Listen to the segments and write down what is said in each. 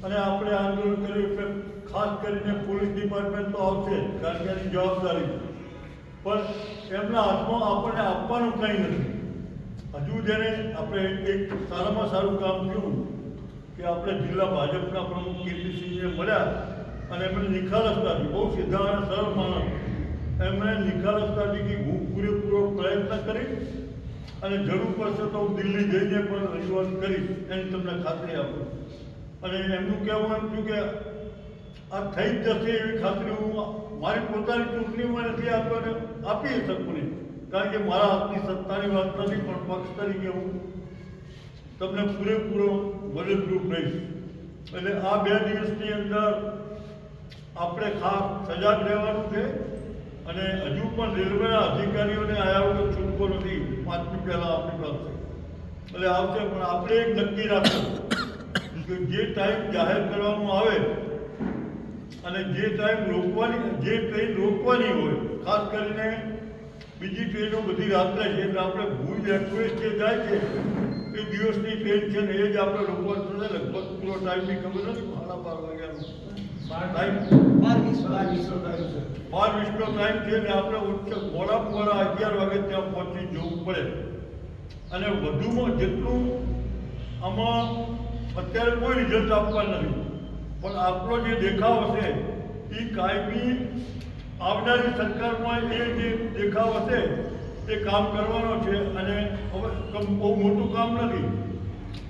અને આપણે આંદોલન કર્યું એટલે ખાસ કરીને પોલીસ ડિપાર્ટમેન્ટ તો આવશે જ, કારણ કે એની જવાબદારી છે. પણ એમના હાથમાં આપણને આપવાનું કંઈ નથી. હજુ જેને આપણે એક સારામાં સારું કામ થયું કે આપણે જિલ્લા ભાજપના પ્રમુખ કીર્તિસિંહને મળ્યા અને એમણે નિખાલસતાથી, બહુ સીધા અને સરળ માણસ, એમણે નિખાલસતાથી હું પૂરેપૂરો પ્રયત્ન કરીશ અને જરૂર પડશે તો હું દિલ્હી જઈને પણ રજૂઆત કરીશ, એની તમને ખાતરી આપું. અને એમનું કહેવું એમ થયું કે આ થઈ જ જશે એવી ખાતરી હું મારી પોતાની ચૂંટણીમાં નથી આપી શકું નહીં, કારણ કે મારા હાથની સત્તાની વાત નથી, પણ પક્ષ તરીકે હું તમને પૂરેપૂરો મદદરૂપ રહીશ. એટલે આ 2 દિવસની અંદર આપણે ખાસ સજાગ રહેવાનું છે. અને હજુ પણ રેલવેના અધિકારીઓને આયા વગર છૂટકો નથી. 5મી પહેલાં આપણી પાસે એટલે આવશે, પણ આપણે એક નક્કી રાખવું કે જે ટાઈમ જાહેર કરવામાં આવે અને જે ટાઈમ જે ટ્રેન રોકવાની હોય, ખાસ કરીને બીજી ટ્રેનો બધી રાત્રે છે, એટલે આપણે ભુજ એક્સપ્રેસ જે જાય છે એ દિવસની ટ્રેન છે ને એ જ આપણે રોકવાનું છે. લગભગ પૂરો ટાઈમ બી ખબર નથી, 12:30 વાગ્યાનો ટાઈમ, 12:20નો ટાઈમ છે ને આપણે મોડામાં મોડા 11 વાગે ત્યાં પહોંચી જવું પડે. અને વધુમાં જેટલું આમાં અત્યારે કોઈ રિઝલ્ટ આપવા નથી, પણ આપણો જે દેખાવ હશે એ કાયમી આવનારી સરકારમાં એ જે દેખાવ હશે એ કામ કરવાનો છે. અને હવે બહુ મોટું કામ નથી,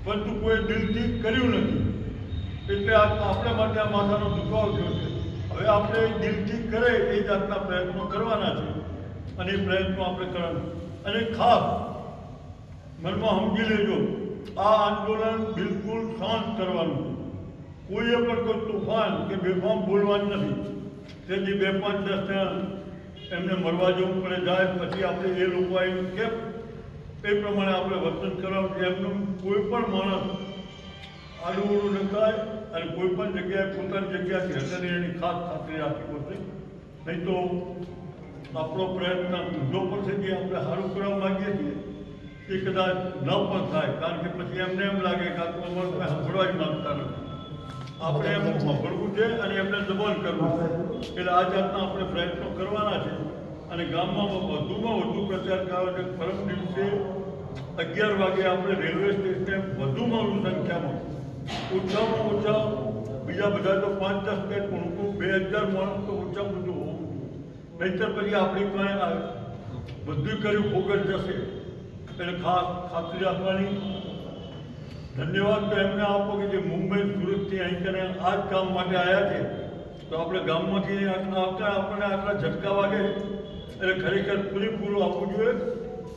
પરંતુ કોઈ દિલથી કર્યું નથી, એટલે આપણે માટે આ માથાનો દુખાવો થયો છે. હવે આપણે દિલથી કરે એ જાતના પ્રયત્નો કરવાના છે અને એ પ્રયત્નો આપણે કરવાના. અને ખાસ મનમાં સમજી લેજો, આ આંદોલન બિલકુલ શાંત કરવાનું છે. કોઈએ પણ કોઈ તોફાન કે બેફામ બોલવાનું નથી. તે જે 2, 5, 10 જણ એમને મરવા જવું પડે જાય, પછી આપણે એ લોકો આવી કેમ એ પ્રમાણે આપણે વર્તન કરવાનું. એમનું કોઈ પણ માણસ આડું ન થાય અને કોઈ પણ જગ્યાએ પોતાની જગ્યાથી હટે એની ખાસ ખાતરી રાખવી પડશે. નહીં તો આપણો પ્રયત્ન ઊંધો પડશે. જે આપણે સારું કરવા માગીએ છીએ એ કદાચ ન પણ થાય, કારણ કે પછી એમને એમ લાગે કે આ તો અમારે કોઈ સાંભળવા જ માગતા નથી. આપણે એમનું સાંભળવું છે અને એમને દબાણ કરવું છે. એટલે આ જાતના આપણે પ્રયત્નો કરવાના છે. અને ગામમાં વધુમાં વધુ પ્રચાર કરવા છે. પરમ દિવસે 11 વાગે આપણે રેલવે સ્ટેશને વધુમાં વધુ સંખ્યામાં, ઓછામાં ઓછા બીજા બધા તો 5-10 મિનિટ, પણ 2000 માણસ તો ઓછામાં ઓછું હોવું જોઈએ. નહીંતર પછી આપણી પાસે બધું કર્યું ફોગટ જશે. એટલે ખાસ ખાતરી રાખવાની. ધન્યવાદ તો એમને આપો કે જે મુંબઈ સુરતથી અહીં કરીને આ જ કામ માટે આવ્યા છે. તો આપણે ગામમાંથી આવતા આપણને આટલા ઝટકા વાગે એટલે ખરેખર પૂરેપૂરું આપવું જોઈએ.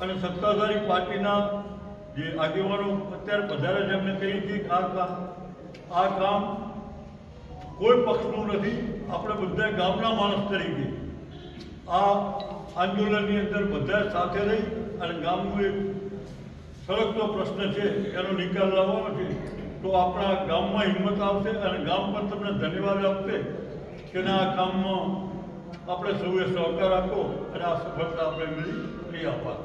અને સત્તાધારી પાર્ટીના જે આગેવાનો અત્યારે વધારે જ એમને કહીએ છીએ કે આ કામ કોઈ પક્ષનું નથી. આપણે બધા ગામના માણસ તરીકે આ આંદોલનની અંદર બધા સાથે રહી અને ગામનું એક સળગતો પ્રશ્ન છે એનો નિકાલ લાવવાનો છે. તો આપણા ગામમાં હિંમત આવશે અને ગામ પણ તમને ધન્યવાદ આપશે કે આ કામમાં આપણે સૌએ સહકાર આપો અને આ સફળતા આપણે મળી. આભાર.